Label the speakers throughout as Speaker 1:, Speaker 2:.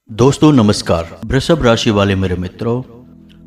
Speaker 1: दोस्तों नमस्कार। वृषभ राशि वाले मेरे मित्रों,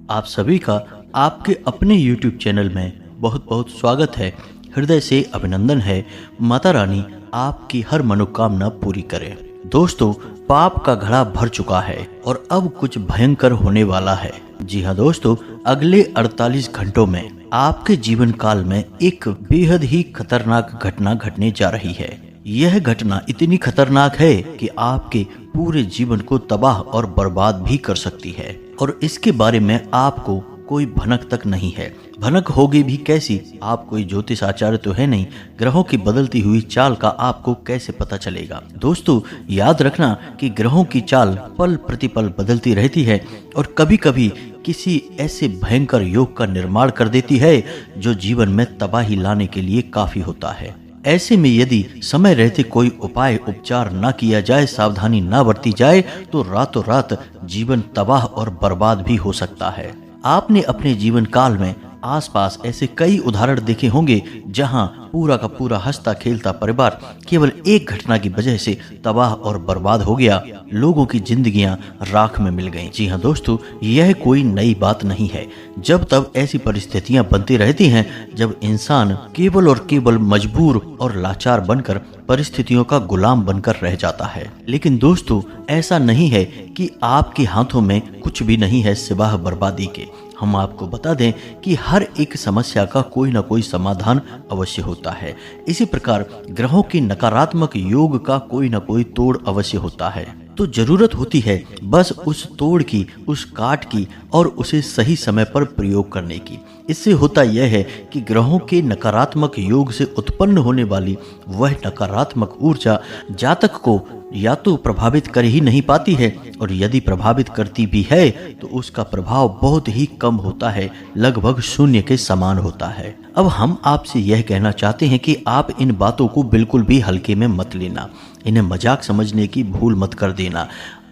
Speaker 1: आप सभी का आपके अपने YouTube चैनल में बहुत बहुत स्वागत है। हृदय से अभिनंदन है। माता रानी आपकी हर मनोकामना पूरी करे। दोस्तों, पाप का घड़ा भर चुका है और अब कुछ भयंकर होने वाला है। जी हाँ दोस्तों, अगले 48 घंटों में आपके जीवन काल में एक बेहद ही खतरनाक घटना घटने जा रही है। यह घटना इतनी खतरनाक है कि आपके पूरे जीवन को तबाह और बर्बाद भी कर सकती है, और इसके बारे में आपको कोई भनक तक नहीं है। भनक होगी भी कैसी? आप कोई ज्योतिष आचार्य तो है नहीं। ग्रहों की बदलती हुई चाल का आपको कैसे पता चलेगा? दोस्तों, याद रखना कि ग्रहों की चाल पल प्रतिपल बदलती रहती है और कभी कभी किसी ऐसे भयंकर योग का निर्माण कर देती है जो जीवन में तबाही लाने के लिए काफी होता है। ऐसे में यदि समय रहते कोई उपाय उपचार न किया जाए, सावधानी न बरती जाए, तो रातों रात जीवन तबाह और बर्बाद भी हो सकता है। आपने अपने जीवन काल में आसपास ऐसे कई उदाहरण देखे होंगे जहां पूरा का पूरा हंसता खेलता परिवार केवल एक घटना की वजह से तबाह और बर्बाद हो गया। लोगों की जिंदगियां राख में मिल गईं। जी हाँ दोस्तों, यह कोई नई बात नहीं है। जब तब ऐसी परिस्थितियां बनती रहती हैं जब इंसान केवल और केवल मजबूर और लाचार बनकर परिस्थितियों का गुलाम बनकर रह जाता है। लेकिन दोस्तों, ऐसा नहीं है कि आपके हाथों में कुछ भी नहीं है सिवाय बर्बादी के। हम आपको बता दें कि हर एक समस्या का कोई ना कोई समाधान अवश्य होता है। इसी प्रकार ग्रहों के नकारात्मक योग का कोई ना कोई तोड़ अवश्य होता है। तो जरूरत होती है बस उस तोड़ की, उस काट की और उसे सही समय पर प्रयोग करने की। इससे होता यह है कि ग्रहों के नकारात्मक योग से उत्पन्न होने वाली वह नकारात्मक ऊर्जा जातक को या तो प्रभावित कर ही नहीं पाती है, और यदि प्रभावित करती भी है तो उसका प्रभाव बहुत ही कम होता है, लगभग शून्य के समान होता है। अब हम आपसे यह कहना चाहते हैं कि आप इन बातों को बिल्कुल भी हल्के में मत लेना, इन्हें मजाक समझने की भूल मत कर देना।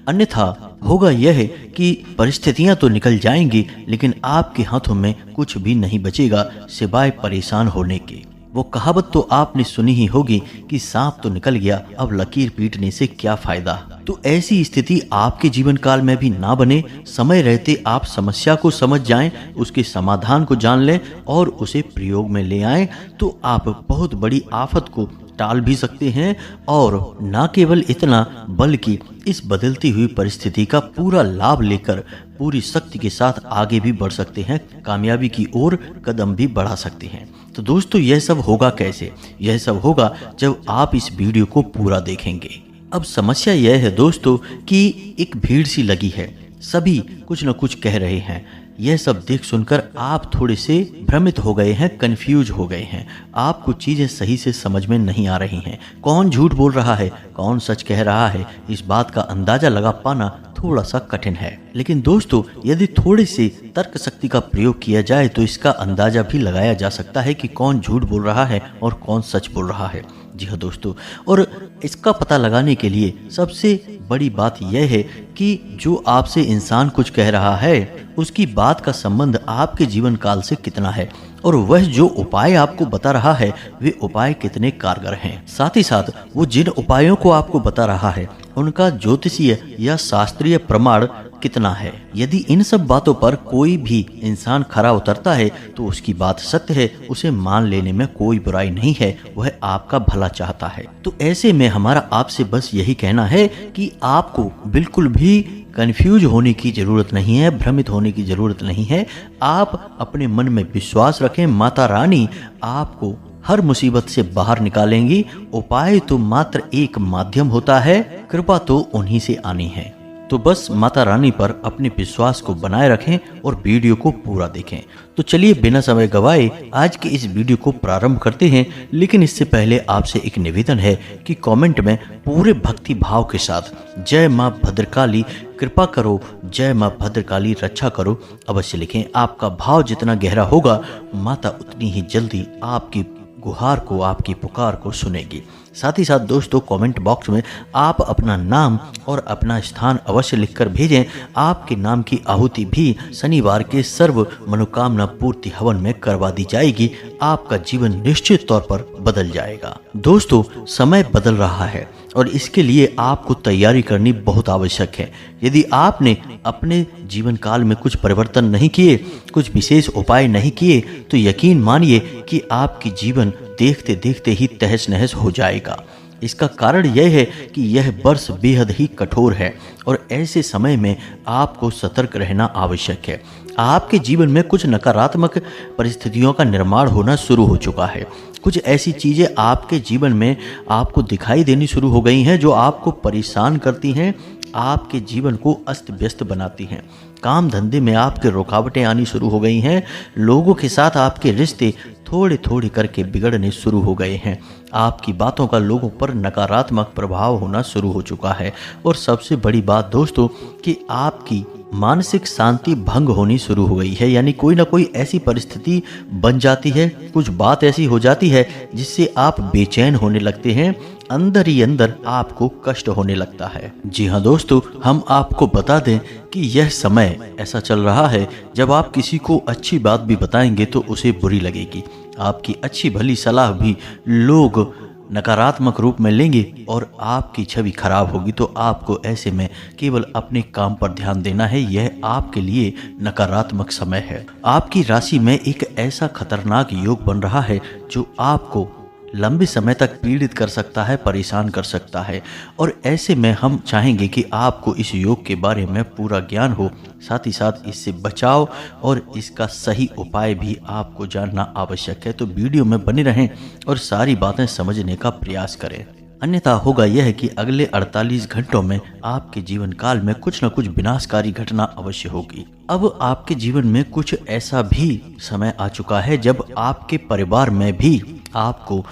Speaker 1: अन्यथा होगा यह कि परिस्थितियां तो निकल जाएंगी, लेकिन आपके हाथों में कुछ भी नहीं बचेगा सिवाय परेशान होने के। वो कहावत तो आपने सुनी ही होगी कि सांप तो निकल गया, अब लकीर पीटने से क्या फायदा। तो ऐसी स्थिति आपके जीवन काल में भी ना बने। समय रहते आप समस्या को समझ जाएं, उसके समाधान को जान लें और उसे प्रयोग में ले आएं, तो आप बहुत बड़ी आफत को टाल भी सकते हैं। और न केवल इतना, बल्कि इस बदलती हुई परिस्थिति का पूरा लाभ लेकर पूरी शक्ति के साथ आगे भी बढ़ सकते हैं, कामयाबी की ओर कदम भी बढ़ा सकते हैं। तो दोस्तों, यह सब होगा कैसे? यह सब होगा जब आप इस वीडियो को पूरा देखेंगे। अब समस्या यह है दोस्तों कि एक भीड़ सी लगी है, सभी कुछ न कुछ कह रहे हैं। यह सब देख सुनकर आप थोड़े से भ्रमित हो गए हैं, कंफ्यूज हो गए हैं। आपको चीजें सही से समझ में नहीं आ रही हैं। कौन झूठ बोल रहा है, कौन सच कह रहा है, इस बात का अंदाजा लगा पाना थोड़ा सा कठिन है। लेकिन दोस्तों, यदि थोड़े से तर्क शक्ति का प्रयोग किया जाए तो इसका अंदाजा भी लगाया जा सकता है कि कौन झूठ बोल रहा है और कौन सच बोल रहा है। जी हाँ दोस्तों, और इसका पता लगाने के लिए सबसे बड़ी बात यह है कि जो आपसे इंसान कुछ कह रहा है उसकी बात का संबंध आपके जीवन काल से कितना है, और वह जो उपाय आपको बता रहा है वे उपाय कितने कारगर हैं। साथ ही साथ वो जिन उपायों को आपको बता रहा है उनका ज्योतिषीय या शास्त्रीय प्रमाण कितना है। यदि इन सब बातों पर कोई भी इंसान खरा उतरता है तो उसकी बात सत्य है, उसे मान लेने में कोई बुराई नहीं है, वह आपका भला चाहता है। तो ऐसे में हमारा आपसे बस यही कहना है कि आपको बिल्कुल भी कंफ्यूज होने की जरूरत नहीं है, भ्रमित होने की जरूरत नहीं है। आप अपने मन में विश्वास रखें, माता रानी आपको हर मुसीबत से बाहर निकालेंगी। उपाय तो मात्र एक माध्यम होता है, कृपा तो उन्हीं से आनी है। तो बस माता रानी पर अपने विश्वास को बनाए रखें और वीडियो को पूरा देखें। तो चलिए बिना समय गवाए आज के इस वीडियो को प्रारंभ करते हैं। लेकिन इससे पहले आपसे एक निवेदन है कि कमेंट में पूरे भक्ति भाव के साथ जय माँ भद्रकाली कृपा करो, जय माँ भद्रकाली रक्षा करो अवश्य लिखें। आपका भाव जितना गहरा होगा, माता उतनी ही जल्दी आपकी गुहार को, आपकी पुकार को सुनेगी। साथ ही साथ दोस्तों, कमेंट बॉक्स में आप अपना नाम और अपना स्थान अवश्य लिखकर भेजें। आपके नाम की आहुति भी शनिवार के सर्व मनोकामना पूर्ति हवन में करवा दी जाएगी। आपका जीवन निश्चित तौर पर बदल जाएगा। दोस्तों, समय बदल रहा है और इसके लिए आपको तैयारी करनी बहुत आवश्यक है। यदि आपने अपने जीवन काल में कुछ परिवर्तन नहीं किए, कुछ विशेष उपाय नहीं किए, तो यकीन मानिए कि आपकी जीवन देखते देखते ही तहस नहस हो जाएगा। इसका कारण यह है कि यह वर्ष बेहद ही कठोर है और ऐसे समय में आपको सतर्क रहना आवश्यक है। आपके जीवन में कुछ नकारात्मक परिस्थितियों का निर्माण होना शुरू हो चुका है। कुछ ऐसी चीज़ें आपके जीवन में आपको दिखाई देनी शुरू हो गई हैं जो आपको परेशान करती हैं, आपके जीवन को अस्त व्यस्त बनाती हैं। काम धंधे में आपके रुकावटें आनी शुरू हो गई हैं। लोगों के साथ आपके रिश्ते थोड़े थोड़े करके बिगड़ने शुरू हो गए हैं। आपकी बातों का लोगों पर नकारात्मक प्रभाव होना शुरू हो चुका है। और सबसे बड़ी बात दोस्तों कि आपकी मानसिक शांति भंग होनी शुरू हो गई है। यानी कोई ना कोई ऐसी परिस्थिति बन जाती है, कुछ बात ऐसी हो जाती है जिससे आप बेचैन होने लगते हैं, अंदर ही अंदर आपको कष्ट होने लगता है। जी हाँ दोस्तों, हम आपको बता दें कि यह समय ऐसा चल रहा है जब आप किसी को अच्छी बात भी बताएंगे तो उसे बुरी लगेगी। आपकी अच्छी भली सलाह भी लोग नकारात्मक रूप में लेंगे और आपकी छवि खराब होगी। तो आपको ऐसे में केवल अपने काम पर ध्यान देना है। यह आपके लिए नकारात्मक समय है। आपकी राशि में एक ऐसा खतरनाक योग बन रहा है जो आपको लंबे समय तक पीड़ित कर सकता है, परेशान कर सकता है। और ऐसे में हम चाहेंगे कि आपको इस योग के बारे में पूरा ज्ञान हो, साथ ही साथ इससे बचाव और इसका सही उपाय भी आपको जानना आवश्यक है। तो वीडियो में बने रहें और सारी बातें समझने का प्रयास करें, अन्यथा होगा यह कि अगले 48 घंटों में आपके जीवन काल में कुछ न कुछ विनाशकारी घटना अवश्य होगी। अब आपके जीवन में कुछ ऐसा भी समय आ चुका है जब आपके परिवार में भी आपको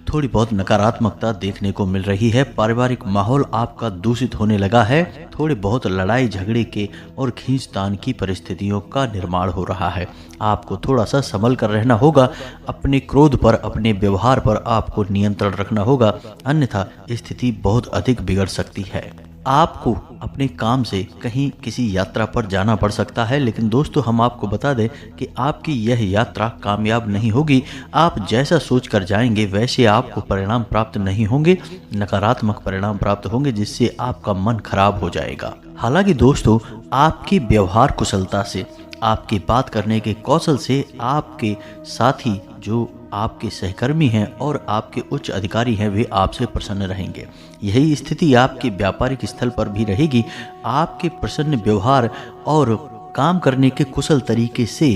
Speaker 1: थोड़ी बहुत नकारात्मकता देखने को मिल रही है। पारिवारिक माहौल आपका दूषित होने लगा है। थोड़े बहुत लड़ाई झगड़े के और खींचतान की परिस्थितियों का निर्माण हो रहा है। आपको थोड़ा सा संभल कर रहना होगा। अपने क्रोध पर, अपने व्यवहार पर आपको नियंत्रण रखना होगा, अन्यथा स्थिति बहुत अधिक बिगड़ सकती है। आपको अपने काम से कहीं किसी यात्रा पर जाना पड़ सकता है, लेकिन दोस्तों हम आपको बता दें कि आपकी यह यात्रा कामयाब नहीं होगी। आप जैसा सोच कर जाएंगे वैसे आपको परिणाम प्राप्त नहीं होंगे, नकारात्मक परिणाम प्राप्त होंगे जिससे आपका मन खराब हो जाएगा। हालांकि दोस्तों आपकी व्यवहार कुशलता से, आपके बात करने के कौशल से आपके साथी जो आपके सहकर्मी हैं और आपके उच्च अधिकारी हैं वे आपसे प्रसन्न रहेंगे। यही स्थिति आपके व्यापारिक स्थल पर भी रहेगी। आपके प्रसन्न व्यवहार और काम करने के कुशल तरीके से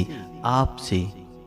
Speaker 1: आपसे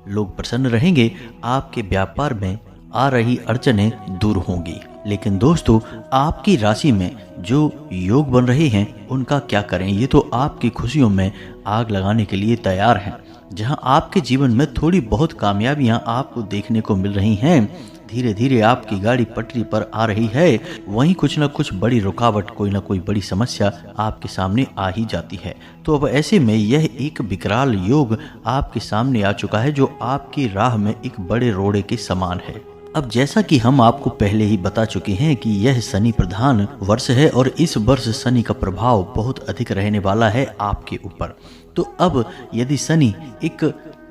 Speaker 1: लोग प्रसन्न रहेंगे। आपके व्यापार में आ रही अड़चनें दूर होंगी। लेकिन दोस्तों आपकी राशि में जो योग बन रहे हैं उनका क्या करें, ये तो आपकी खुशियों में आग लगाने के लिए तैयार हैं। जहां आपके जीवन में थोड़ी बहुत कामयाबियां आपको देखने को मिल रही हैं, धीरे धीरे आपकी गाड़ी पटरी पर आ रही है, वहीं कुछ न कुछ बड़ी रुकावट, कोई न कोई बड़ी समस्या आपके सामने आ ही जाती है। तो अब ऐसे में यह एक विकराल योग आपके सामने आ चुका है जो आपकी राह में एक बड़े रोड़े के समान है। अब जैसा कि हम आपको पहले ही बता चुके हैं कि यह शनि प्रधान वर्ष है और इस वर्ष शनि का प्रभाव बहुत अधिक रहने वाला है आपके ऊपर। तो अब यदि शनि एक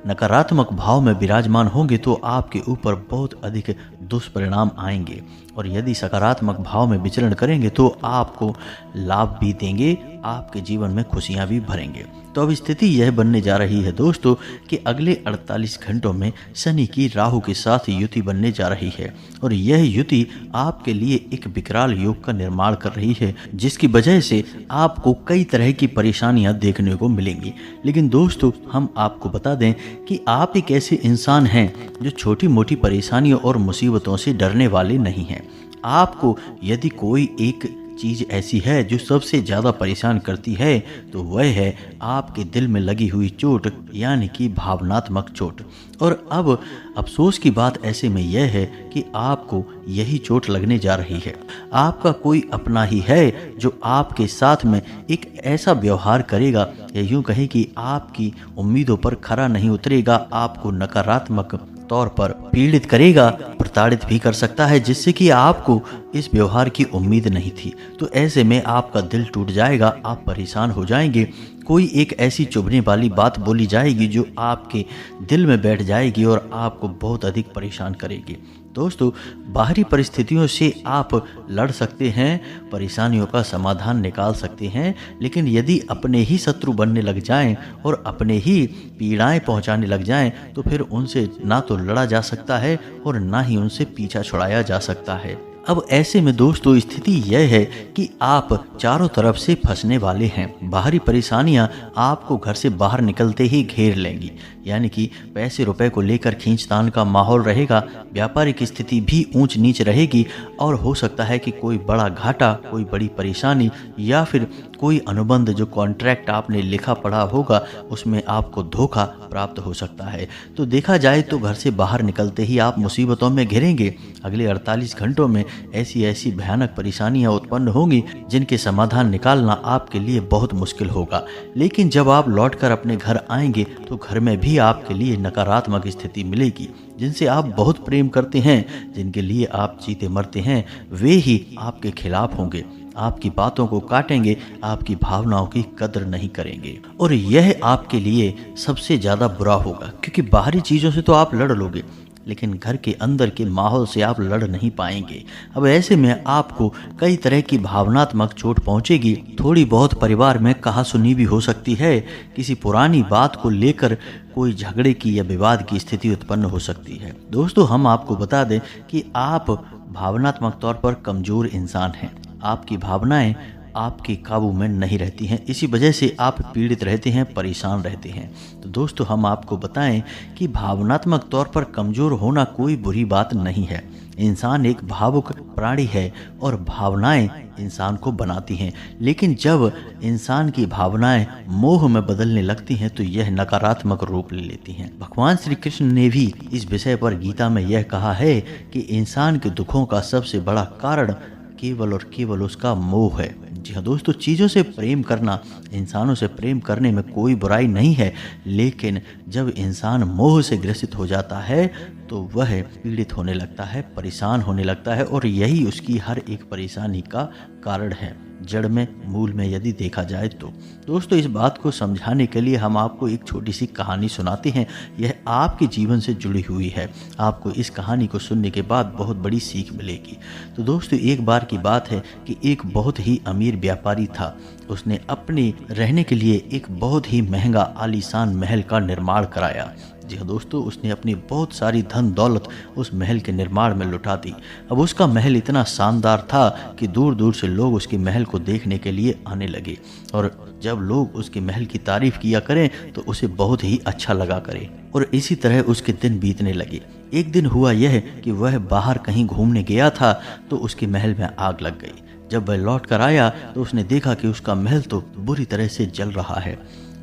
Speaker 1: नकारात्मक भाव में विराजमान होंगे तो आपके ऊपर बहुत अधिक दुष्परिणाम आएंगे, और यदि सकारात्मक भाव में विचरण करेंगे तो आपको लाभ भी देंगे, आपके जीवन में खुशियां भी भरेंगे। तो अब स्थिति यह बनने जा रही है दोस्तों कि अगले 48 घंटों में शनि की राहु के साथ युति बनने जा रही है, और यह युति आपके लिए एक विकराल योग का निर्माण कर रही है, जिसकी वजह से आपको कई तरह की परेशानियां देखने को मिलेंगी। लेकिन दोस्तों हम आपको बता दें कि आप एक ऐसे इंसान हैं जो छोटी मोटी परेशानियों और मुसीबतों से डरने वाले नहीं हैं। आपको यदि कोई एक चीज़ ऐसी है जो सबसे ज़्यादा परेशान करती है तो वह है आपके दिल में लगी हुई चोट, यानी कि भावनात्मक चोट। और अब अफसोस की बात ऐसे में यह है कि आपको यही चोट लगने जा रही है। आपका कोई अपना ही है जो आपके साथ में एक ऐसा व्यवहार करेगा, या यूँ कहें कि आपकी उम्मीदों पर खरा नहीं उतरेगा, आपको नकारात्मक तौर पर पीड़ित करेगा, प्रताड़ित भी कर सकता है, जिससे कि आपको इस व्यवहार की उम्मीद नहीं थी। तो ऐसे में आपका दिल टूट जाएगा, आप परेशान हो जाएंगे। कोई एक ऐसी चुभने वाली बात बोली जाएगी जो आपके दिल में बैठ जाएगी और आपको बहुत अधिक परेशान करेगी। दोस्तों, बाहरी परिस्थितियों से आप लड़ सकते हैं, परेशानियों का समाधान निकाल सकते हैं, लेकिन यदि अपने ही शत्रु बनने लग जाएं और अपने ही पीड़ाएं पहुंचाने लग जाएं, तो फिर उनसे ना तो लड़ा जा सकता है और ना ही उनसे पीछा छुड़ाया जा सकता है। अब ऐसे में दोस्तों स्थिति यह है कि आप चारों तरफ से फंसने वाले हैं। बाहरी परेशानियां आपको घर से बाहर निकलते ही घेर लेंगी, यानी कि पैसे रुपए को लेकर खींचतान का माहौल रहेगा, व्यापारिक स्थिति भी ऊंच नीच रहेगी और हो सकता है कि कोई बड़ा घाटा, कोई बड़ी परेशानी या फिर कोई अनुबंध जो कॉन्ट्रैक्ट आपने लिखा पढ़ा होगा उसमें आपको धोखा प्राप्त हो सकता है। तो देखा जाए तो घर से बाहर निकलते ही आप मुसीबतों में घिरेंगे। अगले 48 घंटों में ऐसी ऐसी भयानक परेशानियां उत्पन्न होंगी जिनके समाधान निकालना आपके लिए बहुत मुश्किल होगा। लेकिन जब आप लौटकर अपने घर आएंगे तो घर में भी आपके लिए नकारात्मक स्थिति मिलेगी। जिनसे आप बहुत प्रेम करते हैं, जिनके लिए आप जीते मरते हैं, वे ही आपके खिलाफ होंगे, आपकी बातों को काटेंगे, आपकी भावनाओं की कदर नहीं करेंगे और यह आपके लिए सबसे ज़्यादा बुरा होगा, क्योंकि बाहरी चीज़ों से तो आप लड़ लोगे लेकिन घर के अंदर के माहौल से आप लड़ नहीं पाएंगे। अब ऐसे में आपको कई तरह की भावनात्मक चोट पहुंचेगी। थोड़ी बहुत परिवार में कहासुनी भी हो सकती है, किसी पुरानी बात को लेकर कोई झगड़े की या विवाद की स्थिति उत्पन्न हो सकती है। दोस्तों, हम आपको बता दें कि आप भावनात्मक तौर पर कमज़ोर इंसान हैं। आपकी भावनाएं आपके काबू में नहीं रहती हैं, इसी वजह से आप पीड़ित रहते हैं, परेशान रहते हैं। तो दोस्तों, हम आपको बताएं कि भावनात्मक तौर पर कमज़ोर होना कोई बुरी बात नहीं है। इंसान एक भावुक प्राणी है और भावनाएं इंसान को बनाती हैं, लेकिन जब इंसान की भावनाएं मोह में बदलने लगती हैं तो यह नकारात्मक रूप ले लेती हैं। भगवान श्री कृष्ण ने भी इस विषय पर गीता में यह कहा है कि इंसान के दुखों का सबसे बड़ा कारण केवल और केवल उसका मोह है। जी हाँ दोस्तों, चीज़ों से प्रेम करना, इंसानों से प्रेम करने में कोई बुराई नहीं है, लेकिन जब इंसान मोह से ग्रसित हो जाता है तो वह पीड़ित होने लगता है, परेशान होने लगता है और यही उसकी हर एक परेशानी का कारण है, जड़ में, मूल में यदि देखा जाए तो। दोस्तों, इस बात को समझाने के लिए हम आपको एक छोटी सी कहानी सुनाते हैं। यह आपके जीवन से जुड़ी हुई है। आपको इस कहानी को सुनने के बाद बहुत बड़ी सीख मिलेगी। तो दोस्तों, एक बार की बात है कि एक बहुत ही अमीर व्यापारी था। उसने अपने रहने के लिए एक बहुत ही महंगा आलीशान महल का निर्माण कराया। जी हाँ दोस्तों, उसने अपनी बहुत सारी धन दौलत उस महल के निर्माण में लुटा दी। अब उसका महल इतना शानदार था कि दूर दूर से लोग उसके महल को देखने के लिए आने लगे और जब लोग उसके महल की तारीफ किया करें तो उसे बहुत ही अच्छा लगा करे और इसी तरह उसके दिन बीतने लगे। एक दिन हुआ यह कि वह बाहर कहीं घूमने गया था तो उसके महल में आग लग गई। जब वह लौट कर आया तो उसने देखा कि उसका महल तो बुरी तरह से जल रहा है।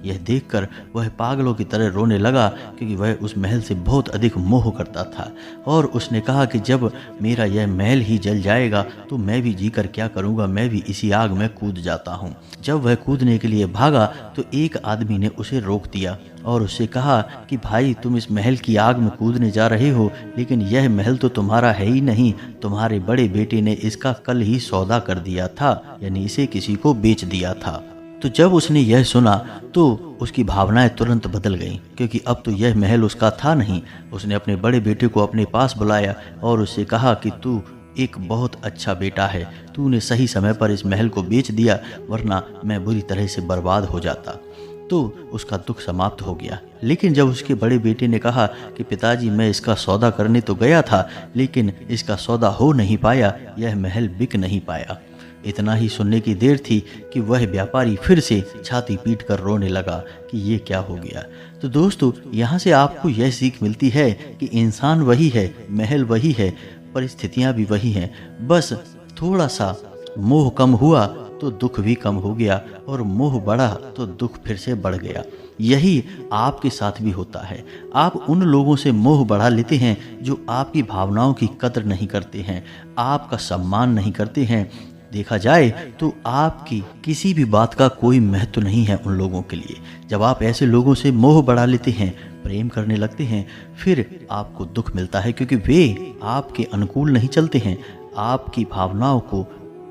Speaker 1: यह देखकर वह पागलों की तरह रोने लगा, क्योंकि वह उस महल से बहुत अधिक मोह करता था और उसने कहा कि जब मेरा यह महल ही जल जाएगा तो मैं भी जीकर क्या करूँगा, मैं भी इसी आग में कूद जाता हूँ। जब वह कूदने के लिए भागा तो एक आदमी ने उसे रोक दिया और उससे कहा कि भाई, तुम इस महल की आग में कूदने जा रहे हो, लेकिन यह महल तो तुम्हारा है ही नहीं, तुम्हारे बड़े बेटे ने इसका कल ही सौदा कर दिया था, यानी इसे किसी को बेच दिया था। तो जब उसने यह सुना तो उसकी भावनाएं तुरंत बदल गईं, क्योंकि अब तो यह महल उसका था नहीं। उसने अपने बड़े बेटे को अपने पास बुलाया और उससे कहा कि तू एक बहुत अच्छा बेटा है, तूने सही समय पर इस महल को बेच दिया, वरना मैं बुरी तरह से बर्बाद हो जाता। तो उसका दुख समाप्त हो गया। लेकिन जब उसके बड़े बेटे ने कहा कि पिताजी, मैं इसका सौदा करने तो गया था, लेकिन इसका सौदा हो नहीं पाया, यह महल बिक नहीं पाया। इतना ही सुनने की देर थी कि वह व्यापारी फिर से छाती पीटकर रोने लगा कि ये क्या हो गया। तो दोस्तों, यहाँ से आपको यह सीख मिलती है कि इंसान वही है, महल वही है, परिस्थितियाँ भी वही हैं, बस थोड़ा सा मोह कम हुआ तो दुख भी कम हो गया और मोह बढ़ा तो दुख फिर से बढ़ गया। यही आपके साथ भी होता है। आप उन लोगों से मोह बढ़ा लेते हैं जो आपकी भावनाओं की कदर नहीं करते हैं, आपका सम्मान नहीं करते हैं। देखा जाए तो आपकी किसी भी बात का कोई महत्व नहीं है उन लोगों के लिए। जब आप ऐसे लोगों से मोह बढ़ा लेते हैं, प्रेम करने लगते हैं, फिर आपको दुख मिलता है, क्योंकि वे आपके अनुकूल नहीं चलते हैं, आपकी भावनाओं को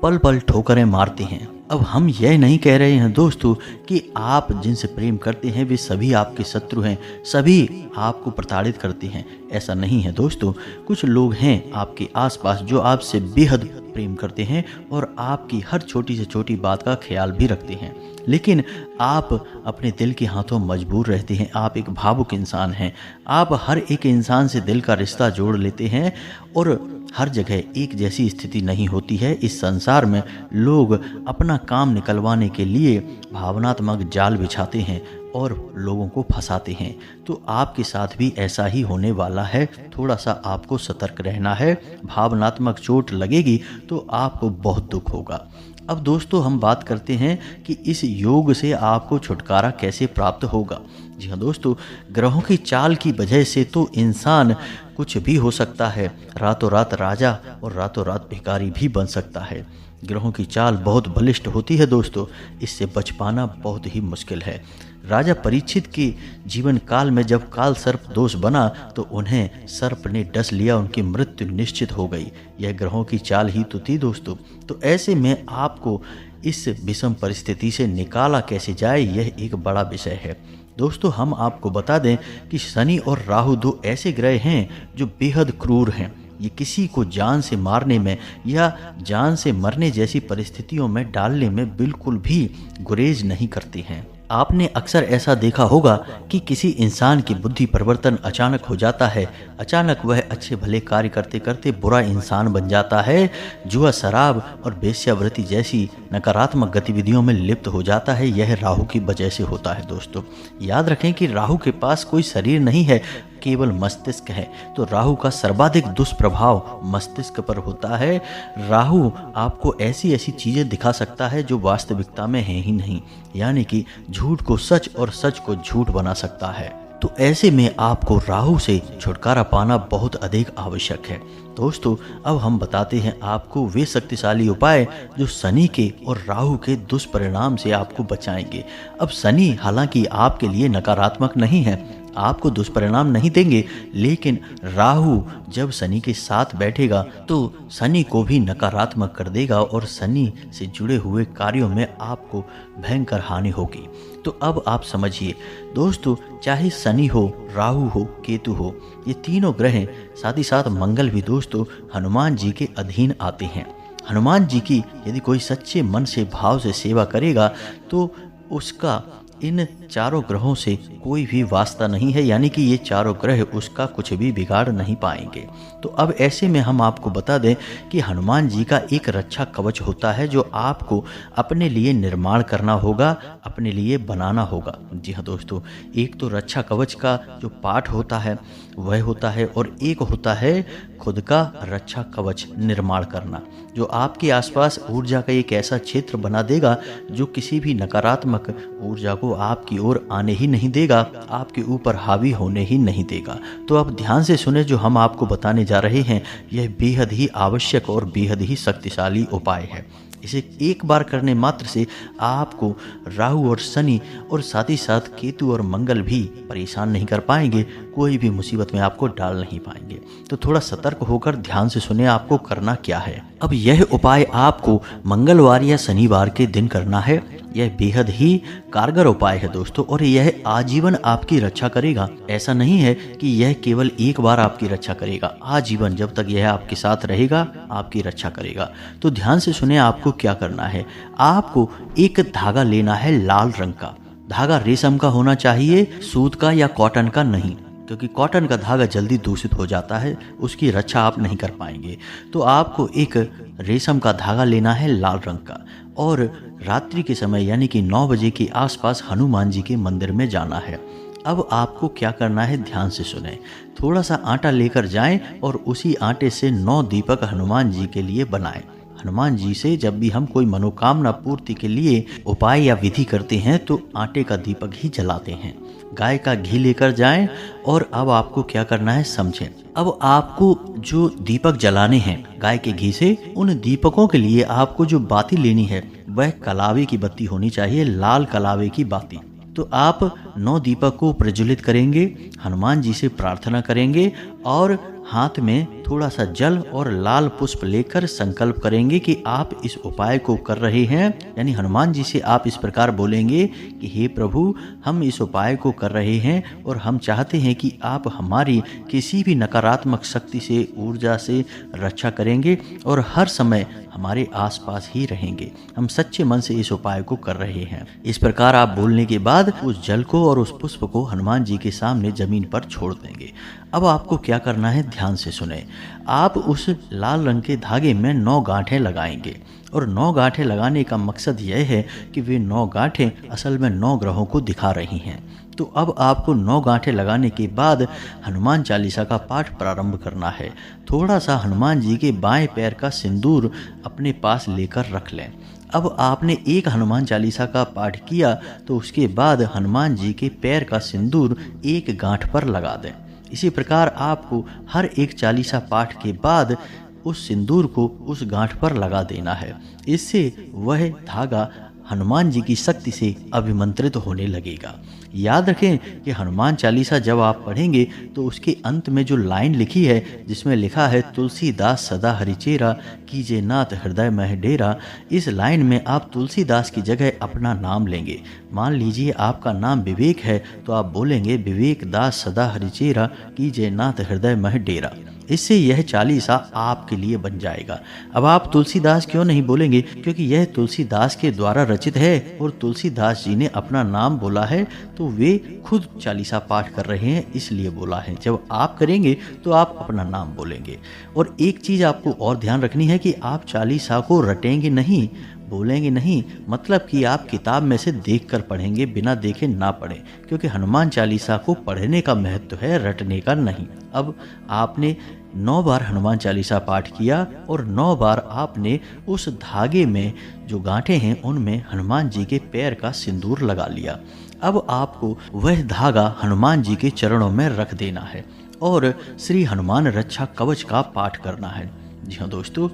Speaker 1: पल पल ठोकरें मारते हैं। अब हम यह नहीं कह रहे हैं दोस्तों कि आप जिनसे प्रेम करते हैं वे सभी आपके शत्रु हैं, सभी आपको प्रताड़ित करते हैं। ऐसा नहीं है दोस्तों। कुछ लोग हैं आपके आसपास जो आपसे बेहद प्रेम करते हैं और आपकी हर छोटी से छोटी बात का ख्याल भी रखते हैं, लेकिन आप अपने दिल के हाथों मजबूर रहते हैं। आप एक भावुक इंसान हैं। आप हर एक इंसान से दिल का रिश्ता जोड़ लेते हैं और हर जगह एक जैसी स्थिति नहीं होती है। इस संसार में लोग अपना काम निकलवाने के लिए भावनात्मक जाल बिछाते हैं और लोगों को फंसाते हैं। तो आपके साथ भी ऐसा ही होने वाला है। थोड़ा सा आपको सतर्क रहना है। भावनात्मक चोट लगेगी तो आपको बहुत दुख होगा। अब दोस्तों हम बात करते हैं कि इस योग से आपको छुटकारा कैसे प्राप्त होगा। जी हाँ दोस्तों, ग्रहों की चाल की वजह से तो इंसान कुछ भी हो सकता है। रातों रात राजा और रातों रात भिखारी भी बन सकता है। ग्रहों की चाल बहुत बलिष्ठ होती है दोस्तों, इससे बच पाना बहुत ही मुश्किल है। राजा परीक्षित के जीवन काल में जब काल सर्प दोष बना तो उन्हें सर्प ने डस लिया, उनकी मृत्यु निश्चित हो गई। यह ग्रहों की चाल ही तो थी दोस्तों। तो ऐसे में आपको इस विषम परिस्थिति से निकाला कैसे जाए, यह एक बड़ा विषय है दोस्तों। हम आपको बता दें कि शनि और राहु दो ऐसे ग्रह हैं जो बेहद क्रूर हैं। ये किसी को जान से मारने में या जान से मरने जैसी परिस्थितियों में डालने में बिल्कुल भी गुरेज नहीं करते हैं। आपने अक्सर ऐसा देखा होगा कि किसी इंसान की बुद्धि परिवर्तन अचानक हो जाता है। अचानक वह अच्छे भले कार्य करते करते बुरा इंसान बन जाता है। जुआ, शराब और वेश्यावृत्ति जैसी नकारात्मक गतिविधियों में लिप्त हो जाता है। यह राहु की वजह से होता है दोस्तों। याद रखें कि राहु के पास कोई शरीर नहीं है, केवल मस्तिष्क है। तो राहु का सर्वाधिक दुष्प्रभाव मस्तिष्क पर होता है। राहु आपको ऐसी ऐसी चीजें दिखा सकता है जो वास्तविकता में है ही नहीं, यानी कि झूठ को सच और सच को झूठ बना सकता है। तो ऐसे में आपको राहु से छुटकारा पाना बहुत अधिक आवश्यक है दोस्तों। अब हम बताते हैं आपको वे शक्तिशाली उपाय जो शनि के और राहु के दुष्परिणाम से आपको बचाएंगे। अब शनि हालांकि आपके लिए नकारात्मक नहीं है, आपको दुष्परिणाम नहीं देंगे, लेकिन राहु जब शनि के साथ बैठेगा तो शनि को भी नकारात्मक कर देगा और शनि से जुड़े हुए कार्यों में आपको भयंकर हानि होगी। तो अब आप समझिए दोस्तों, चाहे शनि हो, राहु हो, केतु हो, ये तीनों ग्रह, साथ ही साथ मंगल भी दोस्तों हनुमान जी के अधीन आते हैं। हनुमान जी की यदि कोई सच्चे मन से भाव से सेवा करेगा तो उसका इन चारों ग्रहों से कोई भी वास्ता नहीं है, यानी कि ये चारों ग्रह उसका कुछ भी बिगाड़ नहीं पाएंगे। तो अब ऐसे में हम आपको बता दें कि हनुमान जी का एक रक्षा कवच होता है जो आपको अपने लिए निर्माण करना होगा, अपने लिए बनाना होगा। जी हाँ दोस्तों, एक तो रक्षा कवच का जो पाठ होता है वह होता है और एक होता है खुद का रक्षा कवच निर्माण करना, जो आपके आसपास ऊर्जा का एक ऐसा क्षेत्र बना देगा जो किसी भी नकारात्मक ऊर्जा को आपकी ओर आने ही नहीं देगा, आपके ऊपर हावी होने ही नहीं देगा। तो आप ध्यान से सुने, जो हम आपको बताने जा रहे हैं यह बेहद ही आवश्यक और बेहद ही शक्तिशाली उपाय है। इसे एक बार करने मात्र से आपको राहु और शनि और साथ ही साथ केतु और मंगल भी परेशान नहीं कर पाएंगे, कोई भी मुसीबत में आपको डाल नहीं पाएंगे। तो थोड़ा सतर्क होकर ध्यान से सुने आपको करना क्या है। अब यह उपाय आपको मंगलवार या शनिवार के दिन करना है। यह बेहद ही कारगर उपाय है दोस्तों और यह आजीवन आपकी रक्षा करेगा। ऐसा नहीं है कि यह केवल एक बार आपकी रक्षा करेगा, आजीवन जब तक यह आपके साथ रहेगा आपकी रक्षा करेगा। तो ध्यान से सुने आपको क्या करना है। आपको एक धागा लेना है लाल रंग का। धागा रेशम का होना चाहिए, सूत का या कॉटन का नहीं, क्योंकि कॉटन का धागा जल्दी दूषित हो जाता है, उसकी रक्षा आप नहीं कर पाएंगे। तो आपको एक रेशम का धागा लेना है लाल रंग का और रात्रि के समय यानी कि 9 बजे के आसपास हनुमान जी के मंदिर में जाना है। अब आपको क्या करना है, ध्यान से सुने। थोड़ा सा आटा लेकर जाएं और उसी आटे से 9 दीपक हनुमान जी के लिए बनाएं। हनुमान जी से जब भी हम कोई मनोकामना पूर्ति के लिए उपाय या विधि करते हैं तो आटे का दीपक ही जलाते हैं। गाय का घी लेकर जाएं और अब आपको क्या करना है समझें। अब आपको जो दीपक जलाने हैं गाय के घी से, उन दीपकों के लिए आपको जो बाती लेनी है वह कलावे की बत्ती होनी चाहिए, लाल कलावे की बाती। तो आप 9 दीपक को प्रज्वलित करेंगे, हनुमान जी से प्रार्थना करेंगे और हाथ में थोड़ा सा जल और लाल पुष्प लेकर संकल्प करेंगे कि आप इस उपाय को कर रहे हैं। यानी हनुमान जी से आप इस प्रकार बोलेंगे कि हे प्रभु, हम इस उपाय को कर रहे हैं और हम चाहते हैं कि आप हमारी किसी भी नकारात्मक शक्ति से, ऊर्जा से रक्षा करेंगे और हर समय हमारे आसपास ही रहेंगे। हम सच्चे मन से इस उपाय को कर रहे हैं। इस प्रकार आप बोलने के बाद उस जल को और उस पुष्प को हनुमान जी के सामने जमीन पर छोड़ देंगे। अब आपको क्या करना है, ध्यान से सुने। आप उस लाल रंग के धागे में 9 गांठें लगाएंगे और 9 गांठें लगाने का मकसद यह है कि वे 9 गांठें असल में 9 ग्रहों को दिखा रही हैं। तो अब आपको 9 गांठें लगाने के बाद हनुमान चालीसा का पाठ प्रारंभ करना है। थोड़ा सा हनुमान जी के बाएं पैर का सिंदूर अपने पास लेकर रख लें। अब आपने एक हनुमान चालीसा का पाठ किया तो उसके बाद हनुमान जी के पैर का सिंदूर एक गांठ पर लगा दें। इसी प्रकार आपको हर एक चालीसा पाठ के बाद उस सिंदूर को उस गांठ पर लगा देना है। इससे वह धागा हनुमान जी की शक्ति से अभिमंत्रित होने लगेगा। याद रखें कि हनुमान चालीसा जब आप पढ़ेंगे तो उसके अंत में जो लाइन लिखी है, जिसमें लिखा है तुलसीदास सदा हरिचेरा, कीजे नाथ हृदय मह डेरा, इस लाइन में आप तुलसीदास की जगह अपना नाम लेंगे। मान लीजिए आपका नाम विवेक है तो आप बोलेंगे विवेक दास सदा हरिचेरा, कीजे नाथ हृदय मह डेरा। इससे यह चालीसा आपके लिए बन जाएगा। अब आप तुलसीदास क्यों नहीं बोलेंगे? क्योंकि यह तुलसीदास के द्वारा रचित है और तुलसीदास जी ने अपना नाम बोला है, तो वे खुद चालीसा पाठ कर रहे हैं, इसलिए बोला है। जब आप करेंगे तो आप अपना नाम बोलेंगे। और एक चीज़ आपको और ध्यान रखनी है कि आप चालीसा को रटेंगे नहीं, बोलेंगे नहीं, मतलब कि आप किताब में से देखकर पढ़ेंगे, बिना देखे ना पढ़ें, क्योंकि हनुमान चालीसा को पढ़ने का महत्व है, रटने का नहीं। अब आपने 9 बार हनुमान चालीसा पाठ किया और 9 बार आपने उस धागे में जो गांठें हैं उनमें हनुमान जी के पैर का सिंदूर लगा लिया। अब आपको वह धागा हनुमान जी के चरणों में रख देना है और श्री हनुमान रक्षा कवच का पाठ करना है। जी हाँ दोस्तों,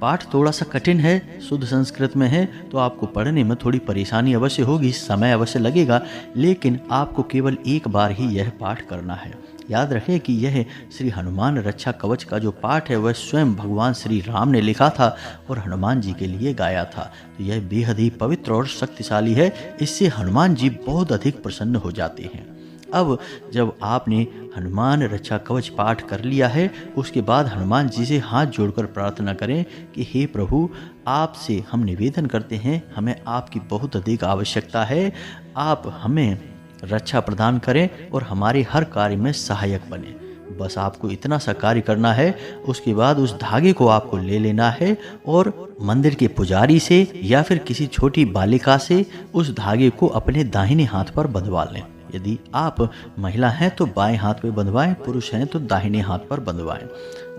Speaker 1: पाठ थोड़ा सा कठिन है, शुद्ध संस्कृत में है, तो आपको पढ़ने में थोड़ी परेशानी अवश्य होगी, समय अवश्य लगेगा, लेकिन आपको केवल एक बार ही यह पाठ करना है। याद रखें कि यह श्री हनुमान रक्षा कवच का जो पाठ है वह स्वयं भगवान श्री राम ने लिखा था और हनुमान जी के लिए गाया था। तो यह बेहद ही पवित्र और शक्तिशाली है। इससे हनुमान जी बहुत अधिक प्रसन्न हो जाते हैं। अब जब आपने हनुमान रक्षा कवच पाठ कर लिया है, उसके बाद हनुमान जी से हाथ जोड़कर प्रार्थना करें कि हे प्रभु, आपसे हम निवेदन करते हैं, हमें आपकी बहुत अधिक आवश्यकता है। आप हमें रक्षा प्रदान करें और हमारे हर कार्य में सहायक बने। बस आपको इतना सा कार्य करना है। उसके बाद उस धागे को आपको ले लेना है और मंदिर के पुजारी से या फिर किसी छोटी बालिका से उस धागे को अपने दाहिने हाथ पर बंधवा लें। यदि आप महिला हैं तो बाएं हाथ पे बंधवाएं, पुरुष हैं तो दाहिने हाथ पर बंधवाएं।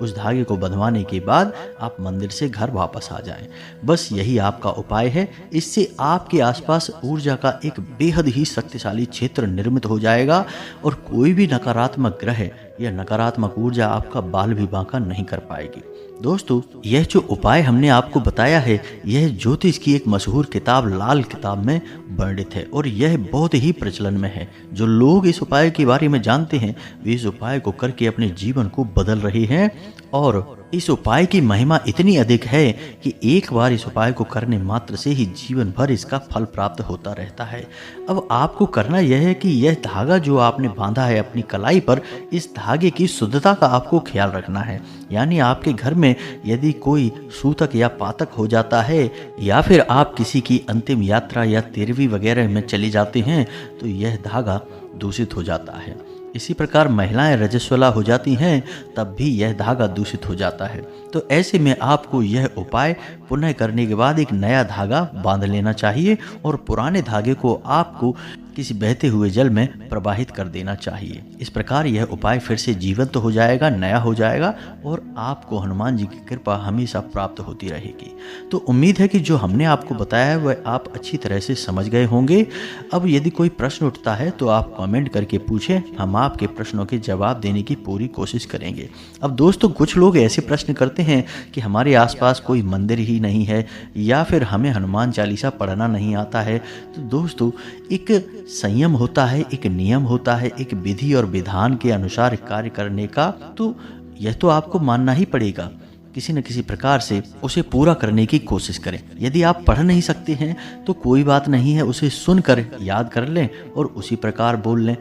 Speaker 1: उस धागे को बंधवाने के बाद आप मंदिर से घर वापस आ जाएं। बस यही आपका उपाय है। इससे आपके आसपास ऊर्जा का एक बेहद ही शक्तिशाली क्षेत्र निर्मित हो जाएगा और कोई भी नकारात्मक ग्रह या नकारात्मक ऊर्जा आपका बाल भी बांका नहीं कर पाएगी। दोस्तों, यह जो उपाय हमने आपको बताया है, यह ज्योतिष की एक मशहूर किताब लाल किताब में वर्णित है और यह बहुत ही प्रचलन में है। जो लोग इस उपाय के बारे में जानते हैं वे इस उपाय को करके अपने जीवन को बदल रहे हैं और इस उपाय की महिमा इतनी अधिक है कि एक बार इस उपाय को करने मात्र से ही जीवन भर इसका फल प्राप्त होता रहता है। अब आपको करना यह है कि यह धागा जो आपने बांधा है अपनी कलाई पर, इस धागे की शुद्धता का आपको ख्याल रखना है। यानी आपके घर में यदि कोई सूतक या पातक हो जाता है या फिर आप किसी की अंतिम यात्रा या तेरहवीं वगैरह में चले जाते हैं तो यह धागा दूषित हो जाता है। इसी प्रकार महिलाएं रजस्वला हो जाती हैं तब भी यह धागा दूषित हो जाता है। तो ऐसे में आपको यह उपाय पुनः करने के बाद एक नया धागा बांध लेना चाहिए और पुराने धागे को आपको किसी बहते हुए जल में प्रवाहित कर देना चाहिए। इस प्रकार यह उपाय फिर से जीवंत हो जाएगा, नया हो जाएगा और आपको हनुमान जी की कृपा हमेशा प्राप्त होती रहेगी। तो उम्मीद है कि जो हमने आपको बताया है वह आप अच्छी तरह से समझ गए होंगे। अब यदि कोई प्रश्न उठता है तो आप कमेंट करके पूछें, हम आपके प्रश्नों के जवाब देने की पूरी कोशिश करेंगे। अब दोस्तों, कुछ लोग ऐसे प्रश्न करते हैं कि हमारे आसपास कोई मंदिर ही नहीं है या फिर हमें हनुमान चालीसा पढ़ना नहीं आता है। तो दोस्तों, एक संयम होता है, एक नियम होता है, एक विधि और विधान के अनुसार कार्य करने का। तो यह तो आपको मानना ही पड़ेगा। किसी न किसी प्रकार से उसे पूरा करने की कोशिश करें। यदि आप पढ़ नहीं सकते हैं तो कोई बात नहीं है, उसे सुनकर याद कर लें और उसी प्रकार बोल लें,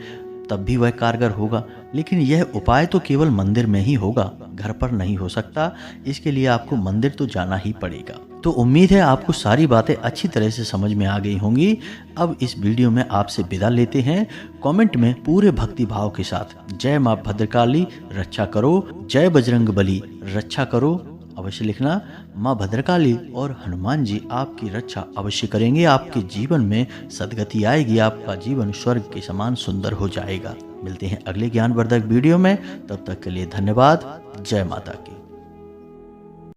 Speaker 1: तब भी वह कारगर होगा। लेकिन यह उपाय तो केवल मंदिर में ही होगा, घर पर नहीं हो सकता। इसके लिए आपको मंदिर तो जाना ही पड़ेगा। तो उम्मीद है आपको सारी बातें अच्छी तरह से समझ में आ गई होंगी। अब इस वीडियो में आपसे विदा लेते हैं। कमेंट में पूरे भक्ति भाव के साथ जय माँ भद्रकाली रक्षा करो, जय बजरंग बली रक्षा करो अवश्य लिखना। माँ भद्रकाली और हनुमान जी आपकी रक्षा अवश्य करेंगे। आपके जीवन में सद्गति आएगी, आपका जीवन स्वर्ग के समान सुंदर हो जाएगा। मिलते हैं अगले ज्ञानवर्धक वीडियो में, तब तक के लिए धन्यवाद। जय माता की।